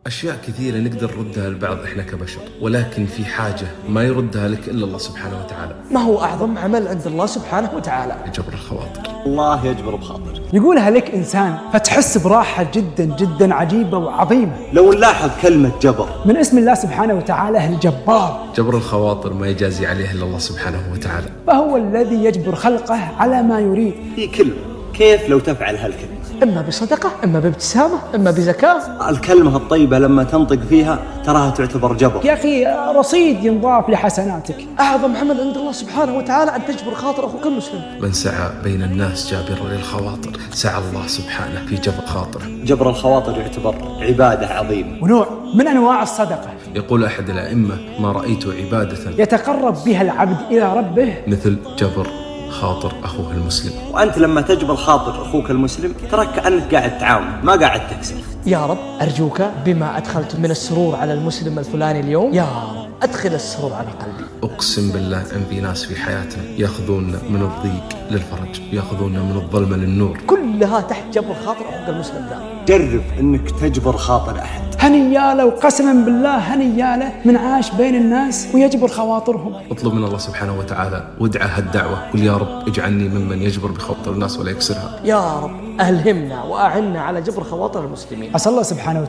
أشياء كثيرة نقدر نردها لبعض إحنا كبشر، ولكن في حاجة ما يردها لك إلا الله سبحانه وتعالى. ما هو أعظم عمل عند الله سبحانه وتعالى؟ جبر الخواطر. الله يجبر بخاطر، يقولها لك إنسان فتحس براحة جدا جدا عجيبة وعظيمة. لو نلاحظ كلمة جبر من اسم الله سبحانه وتعالى الجبار. جبر الخواطر ما يجازي عليه إلا الله سبحانه وتعالى، فهو الذي يجبر خلقه على ما يريد. في كلمة، كيف لو تفعل هالكلمة؟ إما بصدقة، إما بابتسامة، إما بزكاة. الكلمة الطيبة لما تنطق فيها تراها تعتبر جبر. يا أخي رصيد ينضاف لحسناتك. أعظم عمل عند الله سبحانه وتعالى أن تجبر خاطر أخوك المسلم. من سعى بين الناس جابرا للخواطر سعى الله سبحانه في جبر خاطره. جبر الخواطر يعتبر عبادة عظيمة ونوع من أنواع الصدقة. يقول أحد الأئمة: ما رأيت عبادة يتقرب بها العبد إلى ربه مثل جبر خاطر أخوه المسلم. وأنت لما تجبر خاطر أخوك المسلم تراك كأنك قاعد تعاون، ما قاعد تكسر. يا رب أرجوك بما أدخلت من السرور على المسلم الفلاني اليوم، يا رب أدخل السرور على قلبي. أقسم بالله أن في ناس في حياتنا يأخذون من الضيق للفرج، يأخذون من الظلمة للنور. كلها تحت جبر خاطر أخوك المسلم ذا. جرب أنك تجبر خاطر أحد. هنياله وقسما بالله هنياله من عاش بين الناس ويجبر خواطرهم. اطلب من الله سبحانه وتعالى وادعى هالدعوة، قل يا رب اجعلني ممن يجبر بخواطر الناس ولا يكسرها. يا رب ألهمنا وأعنا على جبر خواطر المسلمين. عسى الله سبحانه